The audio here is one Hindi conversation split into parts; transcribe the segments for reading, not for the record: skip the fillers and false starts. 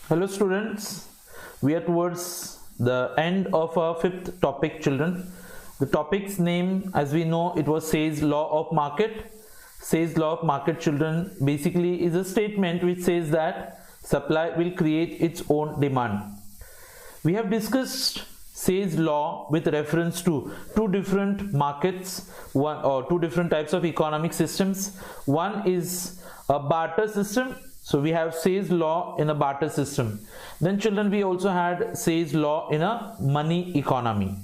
Hello students, we are towards the end of our fifth topic, children. The topic's name, as we know, it was Say's law of market. Say's law of market, children, basically is a statement which says that supply will create its own demand. We have discussed Say's law with reference to two different markets, two different types of economic systems. One is a barter system. So we have Say's law in a barter system. Then children, we also had Say's law in a money economy.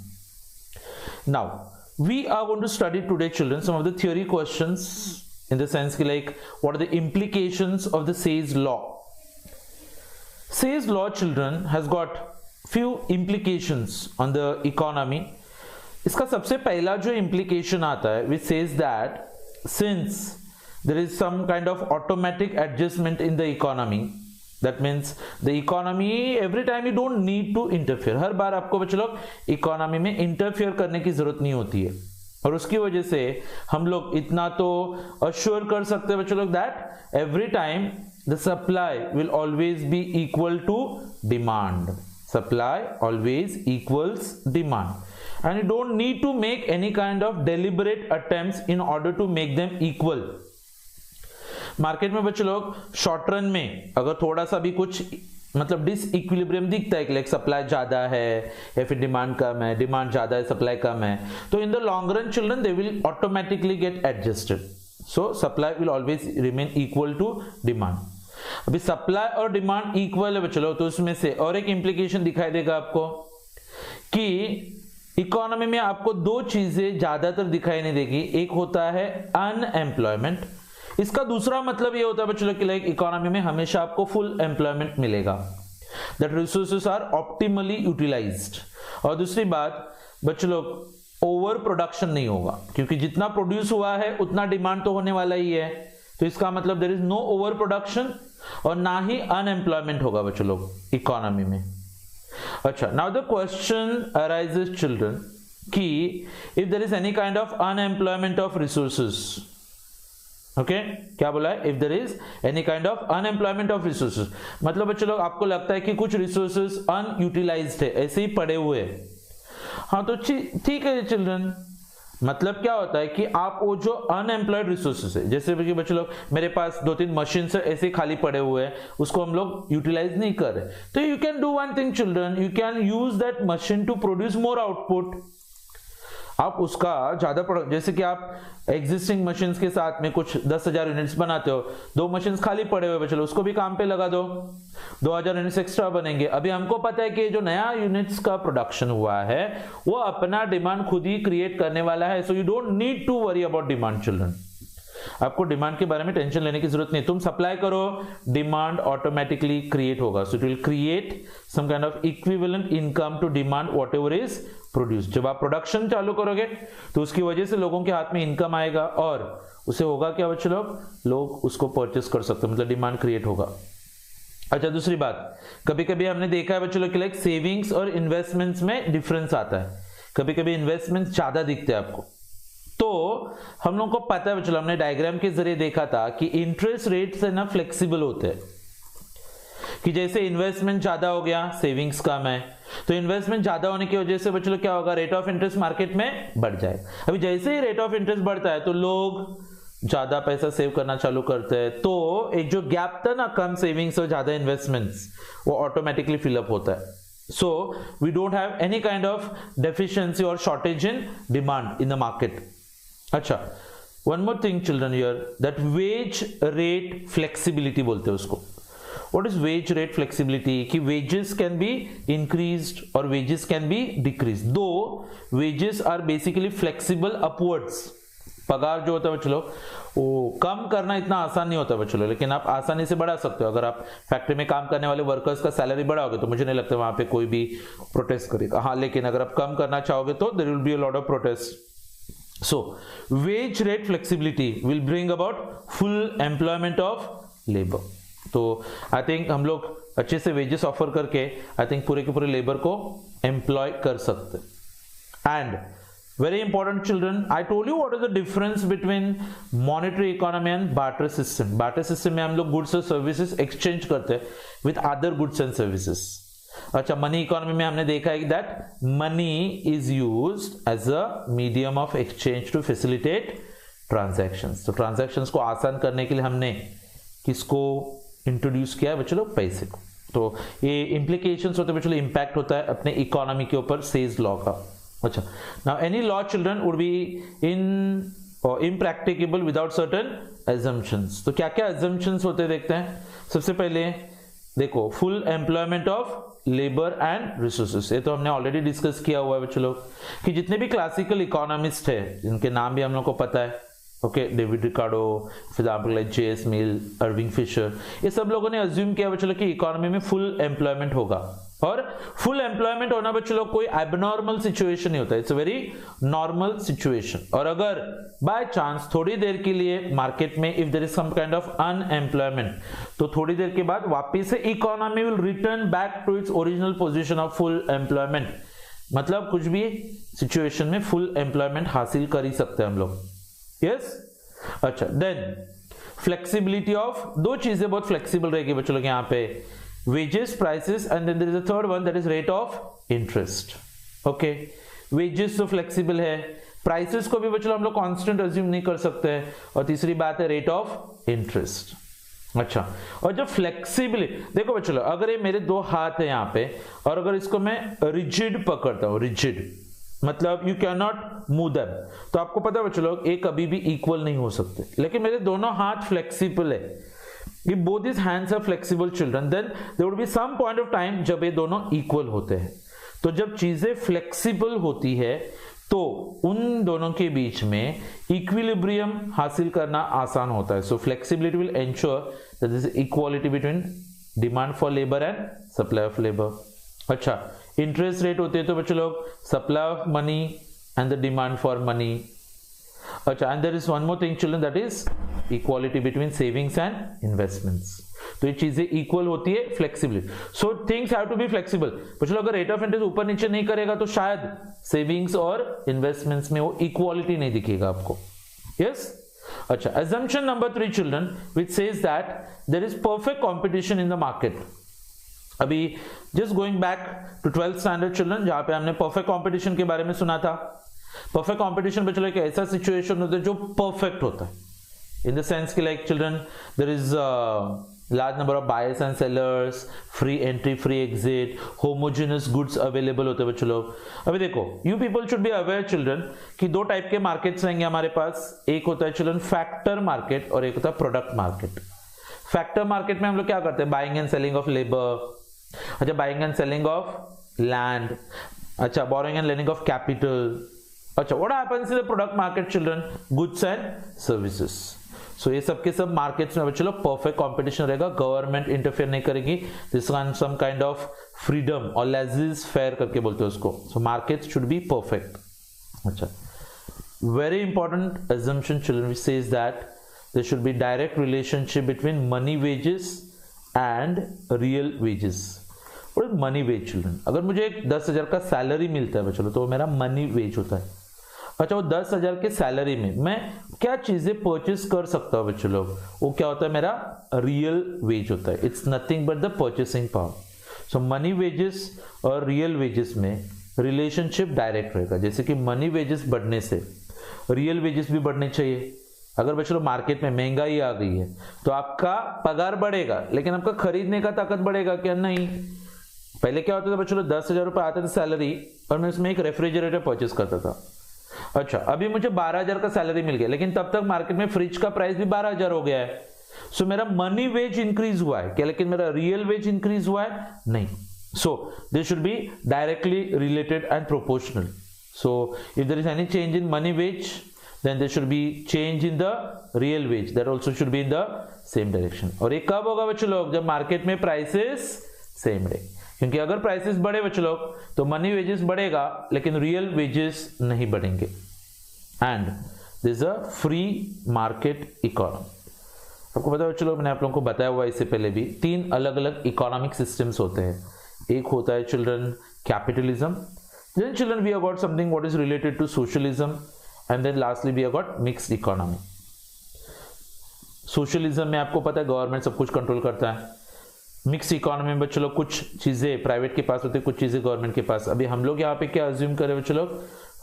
Now we are going to study today, children, some of the theory questions in the sense like what are the implications of the Say's law. Say's law, children, has got few implications on the economy. इसका सबसे पहला जो implication आता है which says that since there is some kind of automatic adjustment in the economy, that means the economy every time you don't need to interfere. हर बार आपको बच्चे लोग economy में interfere करने की जरूरत नहीं होती है और उसकी वजह से हम लोग इतना तो assure कर सकते हैं बच्चे लोग that every time the supply will always be equal to demand. Supply always equals demand. And you don't need to make any kind of deliberate attempts in order to make them equal. Market में बच्चे लोग शॉर्ट रन में अगर थोड़ा सा भी कुछ मतलब डिसइक्विलिब्रियम दिखता है कि लाइक सप्लाई ज्यादा है या फिर डिमांड कम है, डिमांड ज्यादा है, सप्लाई कम है, तो in the long run children they will automatically get adjusted. So supply will always remain equal to demand. अभी सप्लाई और डिमांड इक्वल है बच्चे लोग, तो उसमें से और एक इंप्लीकेशन दिखाई देगा आपको कि इकोनॉमी में आपको दो चीजें ज्यादातर दिखाई नहीं देगी. एक होता है अनएम्प्लॉयमेंट. इसका दूसरा मतलब ये होता है बच्चों कि लाइक इकोनॉमी में हमेशा आपको फुल एम्प्लॉयमेंट मिलेगा, that resources are optimally utilized. और दूसरी बात बच्चों लोग ओवर प्रोडक्शन नहीं होगा क्योंकि जितना प्रोड्यूस हुआ है उतना डिमांड तो होने वाला ही है, तो इसका मतलब there is no over production और ना ही अनएम्प्लॉयमेंट होगा बच्चों लोग इकोनॉमी में. अच्छा, now the question arises children कि if there is any kind of unemployment of resources, okay क्या बोला है, if there is any kind of unemployment of resources, मतलब बच्चों लोग आपको लगता है कि कुछ रिसोर्सेस अनयूटिलाइज्ड है, ऐसे ही पड़े हुए हैं. हाँ तो ठीक है चिल्ड्रन, मतलब क्या होता है कि आप वो जो अनएम्प्लॉयड रिसोर्सेस है, जैसे कि बच्चों लोग मेरे पास 2-3 मशीन ऐसे खाली पड़े हुए हैं, उसको हम लोग यूटिलाइज नहीं कर रहे, तो you can do one thing children, you can use that machine to produce more output. आप उसका ज्यादा प्रोडक्ट, जैसे कि आप एग्जिस्टिंग मशीन्स के साथ में कुछ 10,000 यूनिट्स बनाते हो, 2 मशीन्स खाली पड़े हुए बच्चों, उसको भी काम पे लगा दो, 2,000 यूनिट्स एक्स्ट्रा बनेंगे. अभी हमको पता है कि जो नया यूनिट्स का प्रोडक्शन हुआ है वो अपना डिमांड खुद ही क्रिएट करने वाला है. So you don't need to worry about demand children. आपको डिमांड के बारे में टेंशन लेने की जरूरत नहीं. तुम सप्लाई करो, डिमांड ऑटोमेटिकली क्रिएट होगा. So it will create some kind of equivalent income to demand whatever is produce. जब आप प्रोडक्शन चालू करोगे तो उसकी वजह से लोगों के हाथ में इनकम आएगा और उसे होगा क्या बच्चे लोग उसको परचेस कर सकते हैं, मतलब डिमांड क्रिएट होगा. अच्छा, दूसरी बात, कभी कभी हमने देखा है बच्चों लोग कि लाइक सेविंग्स और इन्वेस्टमेंट्स में डिफरेंस आता है. कभी कभी इन्वेस्टमेंट्स ज्यादा दिखते हैं आपको, तो हम लोगों को पता है बच्चों, हमने डायग्राम के जरिए देखा था कि इंटरेस्ट रेट्स है ना फ्लेक्सिबल होते हैं, कि जैसे इन्वेस्टमेंट ज्यादा हो गया सेविंग्स कम है, तो इन्वेस्टमेंट ज्यादा होने की वजह से बच्चों क्या होगा, रेट ऑफ इंटरेस्ट मार्केट में बढ़ जाएगा. अभी जैसे ही रेट ऑफ इंटरेस्ट बढ़ता है तो लोग ज्यादा पैसा सेव करना चालू करते हैं, तो एक जो गैप था ना कम सेविंग्स और ज्यादा इन्वेस्टमेंट्स, वो ऑटोमेटिकली फिलअप होता है. So we don't have any kind of deficiency or shortage in demand in the market. अच्छा, one more thing children here, that wage rate flexibility बोलते हैं उसको. What is wage rate flexibility? कि wages can be increased or wages can be decreased. Though wages are basically flexible upwards. पगार जो होता है बच्चों लोग वो कम करना इतना आसान नहीं होता बच्चों लोग, लेकिन आप आसानी से बढ़ा सकते हो. अगर आप फैक्ट्री में काम करने वाले वर्कर्स का सैलरी बढ़ाओगे तो मुझे नहीं लगता वहां पे कोई भी प्रोटेस्ट करेगा. हाँ, लेकिन अगर आप कम करना चाहोगे तो there will be a lot of protest. So wage rate flexibility will bring about full employment of labour. तो आई थिंक हम लोग अच्छे से वेजेस ऑफर करके आई थिंक पूरे के पूरे लेबर को एम्प्लॉय कर सकते. And Very important children. I told you what is the difference between monetary economy and barter system. Barter system में हम लोग goods और services exchange करते हैं with other goods and services. अच्छा, मनी इकोनॉमी में हमने देखा है कि that money is used as a medium of exchange to facilitate transactions. तो ट्रांजैक्शंस को आसान करने के लिए हमने किसको इंट्रोड्यूस किया है बच्चों लोग? पैसे को. तो ये इम्प्लीकेशंस होते हैं बच्चों, इम्पैक्ट होता है अपने इकोनॉमी के ऊपर सेज लॉ का. अच्छा, now any law children would be impracticable without certain assumptions. तो क्या क्या assumptions होते देखते हैं. सबसे पहले देखो, full employment of labour and resources. ये तो हमने ऑलरेडी डिस्कस किया हुआ है बच्चों लोग कि जितने भी क्लासिकल इकोनॉमिस्ट है जिनके नाम भी हम लोग को पता है, okay, David Ricardo, for example like J S Mill, Irving Fisher, ये सब लोगों ने अज्यूम किया बच्चों लोग कि इकोनॉमी में फुल एम्प्लॉयमेंट होगा. और फुल एम्प्लॉयमेंट होना बच्चों लोग कोई एबनॉर्मल सिचुएशन नहीं होता, it's a very normal situation. और अगर बाय चांस थोड़ी देर के लिए मार्केट में if there is some kind of unemployment, तो थोड़ी देर के बाद वापस से economy will return back to its original position of full employment. मतलब कुछ भी सिचुएशन में फुल एम्प्लॉयमेंट हासिल कर ही सकते हैं हम लोग. यस. अच्छा, देन फ्लेक्सिबिलिटी ऑफ, दो चीजें बहुत फ्लेक्सिबल रहेगी बच्चों लोग यहाँ पे, wages, prices, and then there is a third one, that is rate of interest. Okay, wages तो flexible है, prices को भी बच्चों हम लोग constant assume नहीं कर सकते हैं, और तीसरी बात है rate of interest. अच्छा, और जब flexible, देखो बच्चों अगर ये मेरे दो हाथ है यहाँ पे और अगर इसको मैं rigid पकड़ता हूँ, rigid मतलब you can not move them, तो आपको पता है बच्चों लोग एक कभी भी इक्वल नहीं हो सकते. लेकिन मेरे दोनों हाथ फ्लेक्सिबल है, if both these hands are flexible children, then there would be some point of time जब ये दोनों equal होते हैं. तो जब चीजें flexible होती है तो उन दोनों के बीच में equilibrium हासिल करना आसान होता है. So flexibility will ensure that there is equality between demand for labor and supply of labor. अच्छा, interest rate होते हैं तो बच्चों लोग supply of money and the demand for money. अच्छा, and there is one more thing children, that is equality between savings and investments. तो ये चीजें इक्वल होती है flexibility. So things have to be flexible. बच्चों अगर रेट ऑफ इंटरेस्ट ऊपर नीचे नहीं करेगा तो शायद सेविंग्स और इन्वेस्टमेंट्स में वो इक्वालिटी नहीं दिखेगा आपको. यस. अच्छा, assumption number 3 children which says that there is perfect competition in the market. अभी just going back to 12th standard children जहां पे हमने perfect competition के बारे में सुना था. परफेक्ट कंपटीशन बच्चों एक ऐसा सिचुएशन होता है जो परफेक्ट होता है, इन द सेंस कि like children there is large number of buyers and sellers, free entry, free exit, homogenous goods available होते हैं बच्चों लोग. अभी देखो, you people should be aware children कि दो टाइप के मार्केट्स रहेंगे हमारे पास. एक होता है चिल्ड्रन फैक्टर मार्केट और एक होता है प्रोडक्ट मार्केट. फैक्टर मार्केट में हम लोग क्या करते हैं? Buying and selling of labour. अच्छा, buying and selling of land. अच्छा, borrowing and lending of capital. अच्छा, what happens in the product market children? Goods and services. So ये सब के सब मार्केट्स में बच्चों लोग परफेक्ट कंपटीशन रहेगा, गवर्नमेंट इंटरफेयर नहीं करेगी, this one some kind of freedom और लेजिस फेयर करके बोलते हैं उसको. So markets should be perfect. अच्छा, very important assumption children which says that there should be direct relationship between money wages and real wages. What is money wage children? अगर मुझे 10,000 का सैलरी मिलता है बच्चों तो वो मेरा मनी वेज होता है. अच्छा, वो 10,000 के सैलरी में मैं क्या चीजें परचेस कर सकता हूँ बच्चों लोग, वो क्या होता है? मेरा रियल वेज होता है. It's nothing but the purchasing power. So money wages और रियल वेजेस में रिलेशनशिप डायरेक्ट रहेगा. जैसे कि मनी वेजेस बढ़ने से रियल वेजेस भी बढ़ने चाहिए. अगर बच्चों लोग मार्केट में महंगाई आ गई है तो आपका पगार बढ़ेगा, लेकिन आपका खरीदने का ताकत बढ़ेगा क्या? नहीं. पहले क्या होता था बच्चों लोग, 10,000 रुपए आते थे सैलरी और मैं उसमें एक रेफ्रिजरेटर परचेस करता था. अच्छा, अभी मुझे 12,000 का सैलरी मिल गया, लेकिन तब तक मार्केट में फ्रिज का प्राइस भी 12,000 हो गया है. सो मेरा मनी वेज इंक्रीज हुआ है क्या, लेकिन मेरा रियल वेज इंक्रीज हुआ है? नहीं. So this should be directly related and proportional. So if there is any change in money wage, then there should be change in the real wage, that also should be in the same direction. और ये कब होगा बच्चों लोग? जब मार्केट में प्राइसेस सेम रहे. क्योंकि अगर प्राइसेस बढ़े बच्चों लोग तो मनी वेजेस बढ़ेगा लेकिन रियल वेजेस नहीं बढ़ेंगे. And this is a free market economy. आपको पता है बच्चों लोग, मैंने आप लोगों को बताया हुआ इससे पहले भी, 3 अलग अलग इकोनॉमिक सिस्टम्स होते हैं. एक होता है children capitalism, Then children, we have got something what is related to socialism, and then lastly we have got mixed economy. Socialism में आपको पता है गवर्नमेंट सब कुछ कंट्रोल करता है. मिक्स इकोनॉमी में बच्चों लोग कुछ चीजें प्राइवेट के पास होती है, कुछ चीजें गवर्नमेंट के पास. अभी हम लोग यहाँ पे क्या अज्यूम करें बच्चों लोग,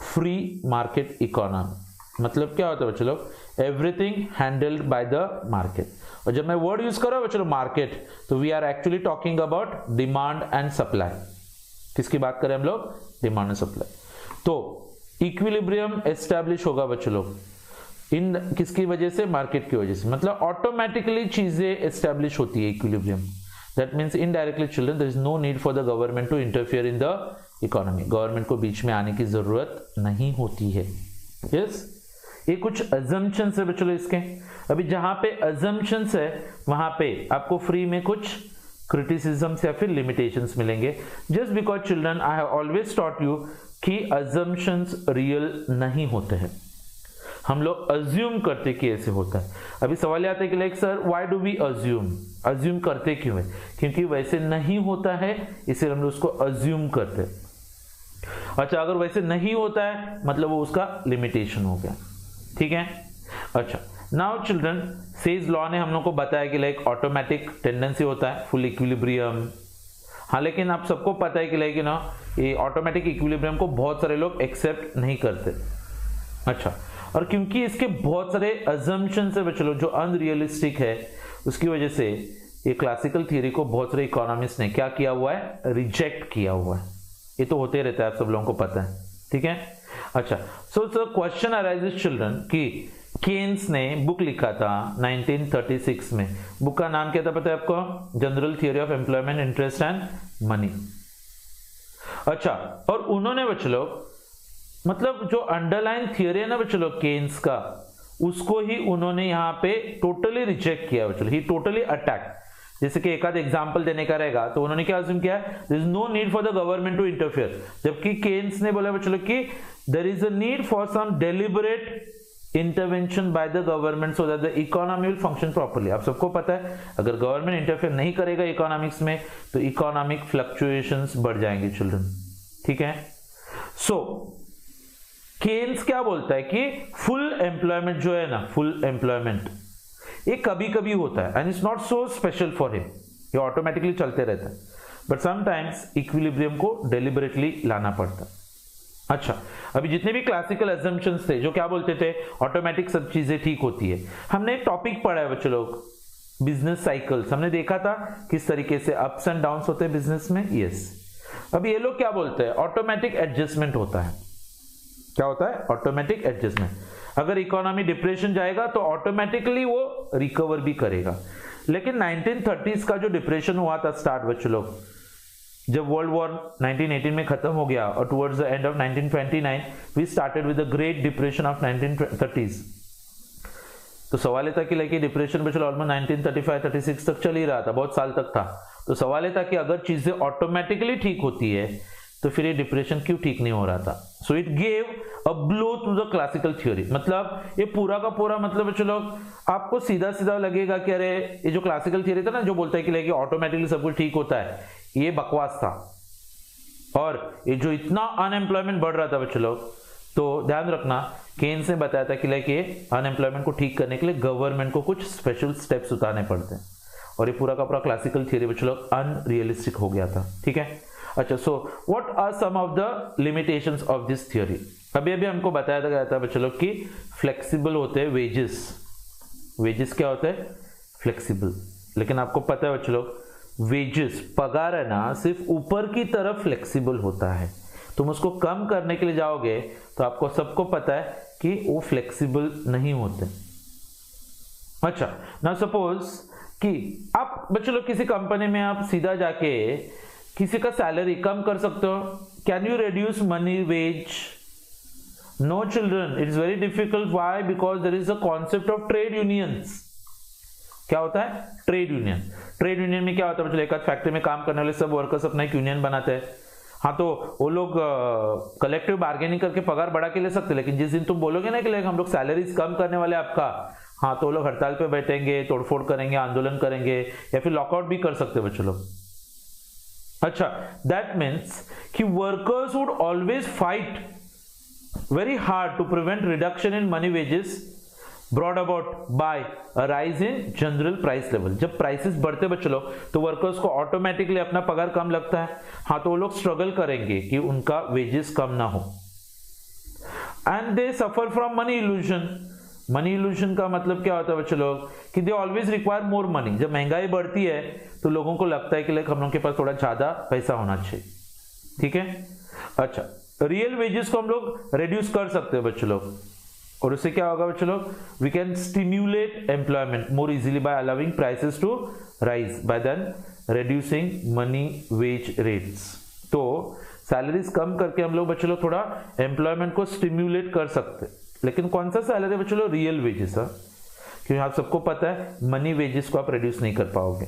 फ्री मार्केट इकोनॉमी. मतलब क्या होता है बच्चों लोग, everything handled by the market. और जब मैं वर्ड यूज कर रहा हूं बच्चों लोग मार्केट, तो we are actually talking about demand and supply. किसकी बात करें हम लोग, डिमांड एंड सप्लाई. तो इक्विलिब्रियम एस्टैब्लिश होगा बच्चों लोग इन किसकी वजह से, मार्केट की वजह से. मतलब ऑटोमेटिकली चीजें एस्टैब्लिश होती है equilibrium. That means indirectly children there is no need for the government to interfere in the economy. Government को बीच में आने की जरूरत नहीं होती है. यस, ये कुछ अजम्पशंस है बच्चों इसके. अभी जहां पे अजम्पशंस है वहां पे आपको फ्री में कुछ क्रिटिसिज्म्स या फिर लिमिटेशंस मिलेंगे. Just because children I have always taught you कि अजम्पशंस रियल नहीं होते हैं. हम लोग अज्यूम करते कि ऐसे होता है. अभी सवाल आता है कि like sir why do we assume, assume करते क्यों है, क्योंकि वैसे नहीं होता है इसलिए हम लोग उसको अज्यूम करते. अच्छा, अगर वैसे नहीं होता है मतलब वो उसका लिमिटेशन हो गया. ठीक है. अच्छा, नाउ चिल्ड्रन सेज लॉ ने हम लोग को बताया कि लाइक ऑटोमेटिक टेंडेंसी होता है, फुल इक्विलिब्रियम. हाँ, लेकिन आप सबको पता है कि लाइक ना ये ऑटोमेटिक इक्विलिब्रियम को बहुत सारे लोग एक्सेप्ट नहीं करते. अच्छा, और क्योंकि इसके बहुत सारे अजम्पशंस है बच्चों जो अनरियलिस्टिक है, उसकी वजह से ये क्लासिकल थियरी को बहुत सारे इकोनॉमिस्ट ने क्या किया हुआ है, रिजेक्ट किया हुआ है. ये तो होते रहता है, आप सब लोगों को पता है. ठीक है. अच्छा, सो क्वेश्चन अराइजेस चिल्ड्रन कि केन्स ने बुक लिखा था 1936 में. बुक का नाम क्या था पता है आपको, general theory of employment, interest and money. अच्छा, और उन्होंने बच्चों लोग मतलब जो अंडरलाइन थियरी है ना बच्चों लोग केन्स का, उसको ही उन्होंने यहाँ पे टोटली रिजेक्ट किया बच्चों, ही टोटली अटैक. जैसे कि एक आध एग्जांपल देने का रहेगा तो उन्होंने क्या अज्यूम किया, there is no need for the government to interfere. जबकि केन्स ने बोला बच्चों कि there is a need for some deliberate intervention by the government so that the economy will function properly. आप सबको पता है अगर गवर्नमेंट इंटरफियर नहीं करेगा इकोनॉमिक्स में तो इकोनॉमिक फ्लक्चुएशंस बढ़ जाएंगे चिल्ड्रन. ठीक है. सो केन्स क्या बोलता है कि फुल एम्प्लॉयमेंट जो है ना, फुल एम्प्लॉयमेंट ये कभी कभी होता है and it's not so special for him, ये ऑटोमेटिकली चलते रहता है. बट समटाइम्स इक्विलिब्रियम को डेलिबरेटली लाना पड़ता है. अच्छा, अभी जितने भी क्लासिकल अजम्पशंस थे जो क्या बोलते थे ऑटोमेटिक सब चीजें ठीक होती है. हमने एक टॉपिक पढ़ा है बच्चों लोग, बिजनेस साइकिल्स. हमने देखा था किस तरीके से अप्स एंड डाउन्स होते हैं बिजनेस में. यस, अभी ये लोग क्या बोलते हैं, ऑटोमेटिक एडजस्टमेंट होता है. क्या होता है, ऑटोमेटिक एडजस्टमेंट. अगर इकोनॉमी डिप्रेशन जाएगा तो ऑटोमेटिकली वो रिकवर भी करेगा. लेकिन 1930s का जो डिप्रेशन हुआ था स्टार्ट बच्चों लोग, जब वर्ल्ड वॉर 1918 में खत्म हो गया और towards the end of 1929 we started with the great depression of 1930s. तो सवाल ये था कि लाइक डिप्रेशन बच्चों ऑलमोस्ट 1935-36 तक चल ही रहा था, बहुत साल तक था. तो सवाल ये था कि अगर चीजें ऑटोमेटिकली ठीक होती है तो फिर ये डिप्रेशन क्यों ठीक नहीं हो रहा था. So it gave a blow to the classical theory. मतलब ये पूरा का पूरा मतलब चलो आपको सीधा सीधा लगेगा कि अरे ये जो क्लासिकल थ्योरी था ना जो बोलता है कि लाइक ऑटोमेटिकली सब कुछ ठीक होता है, ये बकवास था. और ये जो इतना अनएम्प्लॉयमेंट बढ़ रहा था बच्चों लोग, तो ध्यान रखना केन्स ने बताया था कि लाइक ये अनएम्प्लॉयमेंट को ठीक करने के लिए गवर्नमेंट को कुछ स्पेशल स्टेप्स उठाने पड़ते हैं. और ये पूरा का पूरा क्लासिकल थ्योरी बच्चों लोग अनरियलिस्टिक हो गया था. ठीक है. अच्छा, so what are some of the limitations of this theory. अभी अभी हमको बताया गया था बच्चों लोग कि फ्लेक्सिबल होते हैं वेजेस. वेजेस क्या होते हैं, फ्लेक्सिबल. लेकिन आपको पता है बच्चों लोग वेजेस पगार है ना सिर्फ ऊपर की तरफ फ्लेक्सिबल होता है. तुम उसको कम करने के लिए जाओगे तो आपको सबको पता है कि वो फ्लेक्सिबल नहीं होते. अच्छा, नाउ सपोज कि आप बच्चों लोग किसी कंपनी में आप सीधा जाके किसी का सैलरी कम कर सकते हो. Can you reduce money wage? No children, it is very difficult. Why? Because there is a concept of trade unions. क्या होता है, ट्रेड यूनियन. ट्रेड यूनियन में क्या होता है बच्चों, एक फैक्ट्री में काम करने वाले सब वर्कर्स अपना एक यूनियन बनाते हैं. हाँ, तो वो लोग कलेक्टिव बार्गेनिंग करके पगार बढ़ा के ले सकते, लेकिन जिस दिन तुम बोलोगे ना कि हम लोग सैलरीज कम करने वाले आपका, हाँ, तो वो लोग हड़ताल पे बैठेंगे, तोड़फोड़ करेंगे, आंदोलन करेंगे या फिर लॉकआउट भी कर सकते बच्चों लोग. अच्छा, दैट मीन्स कि workers would always fight very hard to prevent reduction in money wages brought about by a rise in general price level. जब प्राइसेस बढ़ते बच्चे लोग तो वर्कर्स को ऑटोमेटिकली अपना पगार कम लगता है, हाँ, तो वो लोग स्ट्रगल करेंगे कि उनका वेजेस कम ना हो. And they suffer from money illusion. Money illusion का मतलब क्या होता है बच्चे लोग कि they always require more money. जब महंगाई बढ़ती है तो लोगों को लगता है कि लाइक हम लोगों के पास थोड़ा ज्यादा पैसा होना चाहिए. ठीक है. अच्छा, रियल वेजेस को हम लोग रिड्यूस कर सकते हैं बच्चों लोग, और उससे क्या होगा बच्चों लोग, we can stimulate employment more easily by allowing prices to rise by then reducing money wage rates. तो सैलरीज कम करके हम लोग बच्चों लोग थोड़ा एम्प्लॉयमेंट को स्टिम्युलेट कर सकते हैं. लेकिन कौन सा सैलरी बच्चों लोग, रियल वेजेस. क्योंकि आप सबको पता है मनी वेजेस को आप रिड्यूस नहीं कर पाओगे.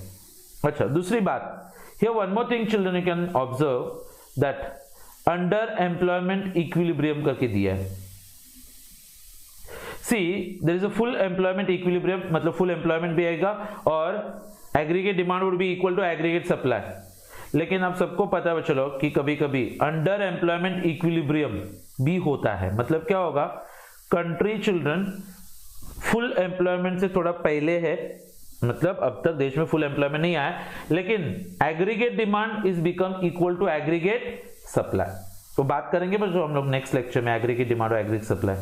अच्छा, दूसरी बात, here one more thing children you can observe that under employment equilibrium करके दिया है. See there is a full employment equilibrium, मतलब फुल एम्प्लॉयमेंट भी आएगा और aggregate demand would be equal to aggregate supply. लेकिन आप सबको पता है बच्चों लोग कि कभी कभी अंडर एम्प्लॉयमेंट इक्विलिब्रियम भी होता है. मतलब क्या होगा, कंट्री चिल्ड्रन फुल एम्प्लॉयमेंट से थोड़ा पहले है, मतलब अब तक देश में फुल एम्प्लॉयमेंट नहीं आया, लेकिन aggregate demand is become equal to aggregate supply. तो बात करेंगे बच्चों हम लोग नेक्स्ट लेक्चर में एग्रीगेट डिमांड और एग्रीगेट सप्लाई.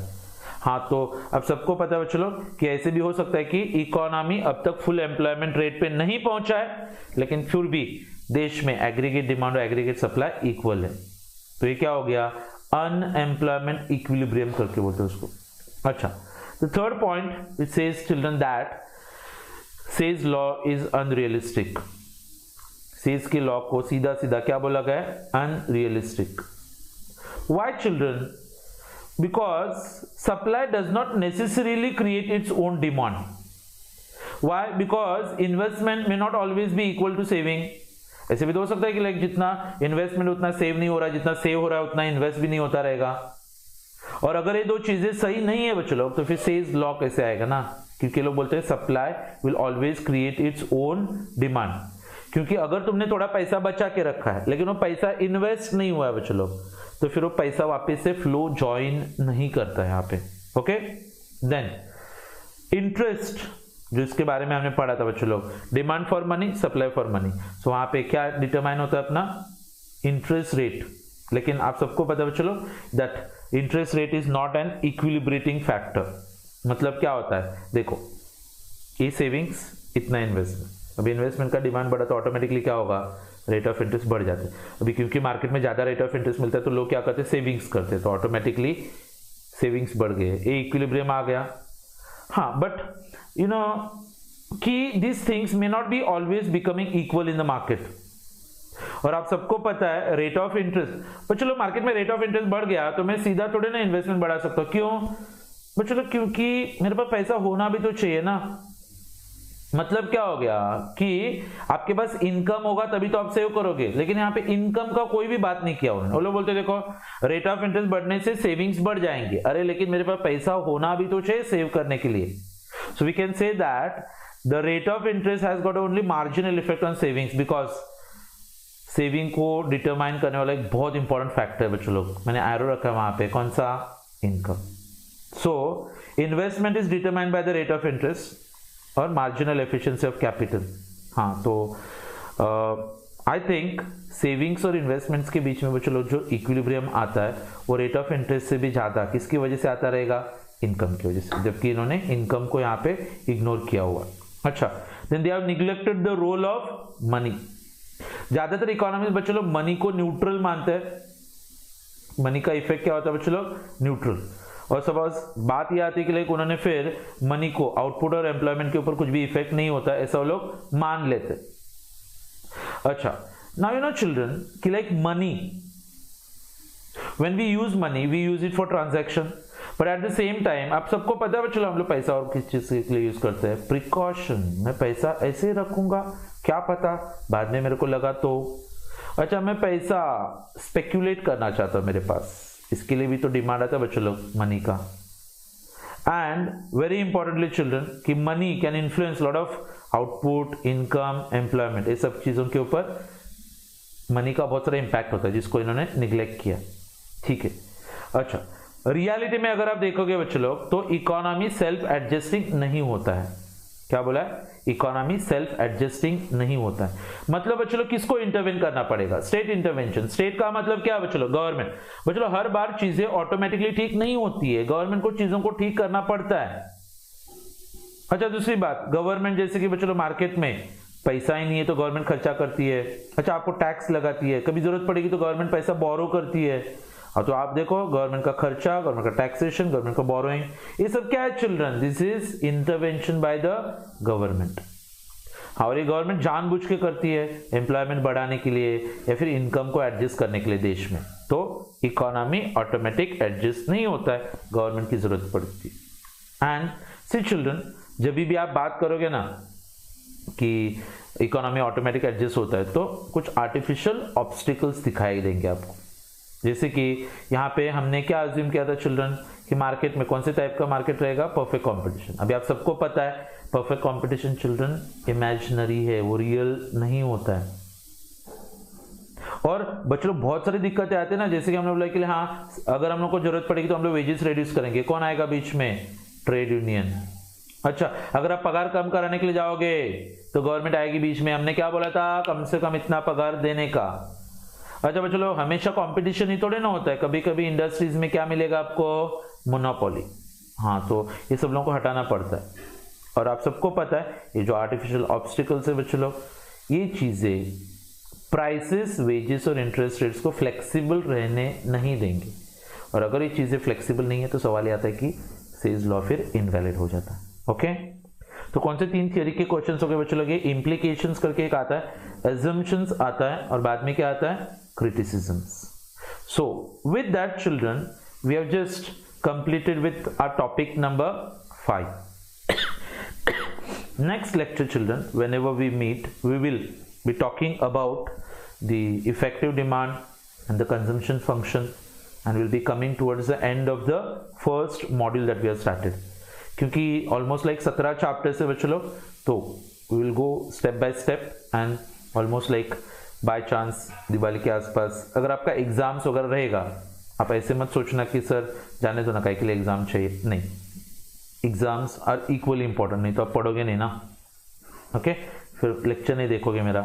हाँ, तो अब सबको पता है बच्चों लोग कि ऐसे भी हो सकता है कि इकोनॉमी अब तक फुल एम्प्लॉयमेंट रेट पे नहीं पहुंचा है, लेकिन फिर भी देश में एग्रीगेट डिमांड और एग्रीगेट सप्लाई इक्वल है. तो ये क्या हो गया, अनएम्प्लॉयमेंट इक्विलिब्रियम करके बोलते हैं उसको. अच्छा, the third point it says children that Say's law is unrealistic. Say के लॉ को सीधा सीधा क्या बोला गया है, unrealistic. Why children, because supply does not necessarily create its own demand. Why, because investment may not always be equal to saving. ऐसे भी तो हो सकता है कि लाइक जितना इन्वेस्टमेंट उतना सेव नहीं हो रहा, जितना सेव हो रहा है उतना इन्वेस्ट भी नहीं होता रहेगा. और अगर ये दो चीजें सही नहीं है बच्चों लोग तो फिर सेज लॉ कैसे आएगा ना, क्योंकि लोग बोलते हैं supply will always create its own demand. क्योंकि अगर तुमने थोड़ा पैसा बचा के रखा है लेकिन वो पैसा इन्वेस्ट नहीं हुआ है बच्चों लोग, तो फिर वो पैसा वापस से फ्लो ज्वाइन नहीं करता है यहाँ पे. ओके, देन इंटरेस्ट, जो इसके बारे में हमने पढ़ा था बच्चों लोग, demand for money, supply for money. So वहां पे क्या डिटरमाइन होता है अपना, इंटरेस्ट रेट. लेकिन आप सबको पता है बच्चों लोग that interest rate is not an equilibrating factor. मतलब क्या होता है, देखो ये सेविंग्स, इतना इन्वेस्टमेंट. अभी इन्वेस्टमेंट का डिमांड बढ़ा तो ऑटोमेटिकली क्या होगा, रेट ऑफ इंटरेस्ट बढ़ जाते हैं. अभी क्योंकि मार्केट में ज्यादा रेट ऑफ इंटरेस्ट मिलता है तो लोग क्या करते हैं, सेविंग्स करते हैं, तो ऑटोमेटिकली सेविंग्स बढ़ गए, ये इक्विलिब्रियम आ गया. हाँ, बट यू नो कि this things may not be always becoming equal in the market. और आप सबको पता है रेट ऑफ इंटरेस्ट, पर चलो मार्केट में रेट ऑफ इंटरेस्ट बढ़ गया तो मैं सीधा थोड़े ना इन्वेस्टमेंट बढ़ा सकता हूँ. क्यों, पर चलो क्योंकि मेरे पास पैसा होना भी तो चाहिए ना. मतलब क्या हो गया कि आपके पास इनकम होगा तभी तो आप सेव करोगे, लेकिन यहाँ पे इनकम का कोई भी बात नहीं किया उन्होंने. वो लोग बोलते देखो रेट ऑफ इंटरेस्ट बढ़ने से सेविंग्स बढ़ जाएंगे. अरे लेकिन मेरे पास पैसा होना भी तो चाहिए सेव करने के लिए. So we can say that the rate of interest has got only marginal effect on savings, because saving को डिटरमाइन करने वाला एक बहुत इंपॉर्टेंट फैक्टर है बच्चों लोग. मैंने एरो रखा है वहां पे, कौन सा, income. So investment is determined by the rate of interest और मार्जिनल एफिशिएंसी ऑफ कैपिटल. हाँ, तो आई थिंक सेविंग्स और इन्वेस्टमेंट्स के बीच में बच्चों लोग जो इक्विलिब्रियम आता है वो रेट ऑफ इंटरेस्ट से भी ज्यादा किसकी वजह से आता रहेगा, इनकम की वजह से, जबकि इन्होंने इनकम को यहाँ पे इग्नोर किया हुआ. अच्छा, then they have neglected the role of money. ज्यादातर इकोनॉमिस्ट बच्चों लोग मनी को न्यूट्रल मानते हैं. मनी का इफेक्ट क्या होता है बच्चों लोग, न्यूट्रल. और सपोज बात यह आती है कि लाइक उन्होंने फिर मनी को आउटपुट और एम्प्लॉयमेंट के ऊपर कुछ भी इफेक्ट नहीं होता, ऐसा वो लोग मान लेते. अच्छा, नाउ यू नो चिल्ड्रन कि like money, when we use money we use it for transaction, but at the same time आप सबको पता है चलो हम लोग पैसा और किस चीज के लिए यूज करते हैं, प्रिकॉशन. मैं पैसा ऐसे ही रखूंगा, क्या पता बाद में मेरे को लगा तो. अच्छा, मैं पैसा स्पेक्यूलेट करना चाहता हूं मेरे पास, इसके लिए भी तो डिमांड आता है बच्चों लोग मनी का. एंड वेरी इंपॉर्टेंटली चिल्ड्रन कि money can influence lot of output, income, employment, ये सब चीजों के ऊपर मनी का बहुत सारा इंपैक्ट होता है जिसको इन्होंने निग्लेक्ट किया, ठीक है। अच्छा, रियलिटी में अगर आप देखोगे बच्चे लोग तो इकोनॉमी सेल्फ एडजस्टिंग नहीं होता है। क्या बोला है? इकोनॉमी सेल्फ एडजस्टिंग नहीं होता है। मतलब बच्चे लोग किसको इंटरवेन करना पड़ेगा? State intervention. स्टेट का मतलब क्या बच्चे लोग? गवर्नमेंट। बच्चे लोग हर बार चीजें ऑटोमेटिकली ठीक नहीं होती है, गवर्नमेंट को चीजों को ठीक करना पड़ता है। अच्छा, दूसरी बात, गवर्नमेंट जैसे कि बच्चे लोग मार्केट में पैसा ही नहीं है तो गवर्नमेंट खर्चा करती है। अच्छा, आपको टैक्स लगाती है, कभी जरूरत पड़ेगी तो गवर्नमेंट पैसा बोरो करती है। और तो आप देखो गवर्नमेंट का खर्चा, गवर्नमेंट का टैक्सेशन, गवर्नमेंट का बोरोइंग, ये सब क्या है children? This is intervention by the government. और ये गवर्नमेंट जानबूझ के करती है एम्प्लॉयमेंट बढ़ाने के लिए या फिर इनकम को एडजस्ट करने के लिए देश में। तो इकोनॉमी ऑटोमेटिक एडजस्ट नहीं होता है, गवर्नमेंट की जरूरत पड़ती है। एंड सी चिल्ड्रन, जब भी आप बात करोगे ना कि इकोनॉमी ऑटोमेटिक एडजस्ट होता है तो कुछ आर्टिफिशियल ऑब्स्टिकल्स दिखाई देंगे आपको। जैसे कि यहाँ पे हमने क्या अज्यूम किया था चिल्ड्रन कि मार्केट में कौन से टाइप का मार्केट रहेगा? Perfect competition. अभी आप सबको पता है परफेक्ट कंपटीशन चिल्ड्रन इमेजिनरी है, वो रियल नहीं होता है। और बच्चों बहुत सारी दिक्कतें आती है ना, जैसे कि हम लोग बोला कि हाँ अगर हम लोग को जरूरत पड़ेगी तो हम लोग वेजेस रिड्यूस करेंगे, कौन आएगा बीच में? Trade union. अच्छा, अगर आप पगार कम कराने के लिए जाओगे तो गवर्नमेंट आएगी बीच में, हमने क्या बोला था? कम से कम इतना पगार देने का। अच्छा बच्चों लोग, हमेशा कंपटीशन ही थोड़े ना होता है, कभी कभी इंडस्ट्रीज में क्या मिलेगा आपको? मोनोपोली। हाँ, तो ये सब लोगों को हटाना पड़ता है। और आप सबको पता है ये जो आर्टिफिशियल ऑब्स्टिकल्स है बच्चों लोग, ये चीजें प्राइसेस, वेजेस और इंटरेस्ट रेट्स को फ्लेक्सिबल रहने नहीं देंगे। और अगर ये चीजें फ्लेक्सिबल नहीं है तो सवाल ये आता है कि सेज लॉ फिर इनवैलिड हो जाता है। ओके, तो कौन से 3 थियरी के क्वेश्चंस हो गए बच्चों लोग? इम्प्लीकेशंस करके एक आता है, assumptions आता है और बाद में क्या आता है? criticisms. So with that children we have just completed with our topic number 5. Next lecture children, whenever we meet we will be talking about the effective demand and the consumption function, and we'll be coming towards the end of the first module that we have started. क्योंकि ऑलमोस्ट लाइक 17 चैप्टर्स है बच्चों लोग, तो we will go step by step and almost like by chance Diwali के आसपास अगर आपका एग्जाम्स वगैरह रहेगा, आप ऐसे मत सोचना कि सर जाने दो ना, काहे के लिए एग्जाम चाहिए। नहीं, एग्जाम्स आर इक्वली इंपॉर्टेंट, नहीं तो आप पढ़ोगे नहीं ना। ओके, फिर लेक्चर नहीं देखोगे मेरा।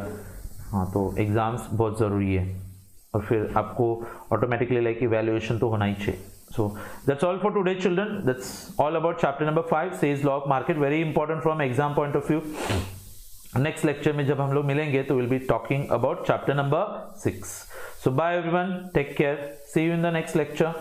हाँ, तो एग्जाम्स बहुत ज़रूरी है और फिर आपको ऑटोमेटिकली लाइक इवैल्यूएशन तो होना ही चाहिए। So that's all for today children. That's all about chapter number 5, Say's law of market, very important from exam point of view. Next lecture में जब हम लोग मिलेंगे तो we'll be talking about chapter number 6. So bye everyone, take care, see you in the next lecture.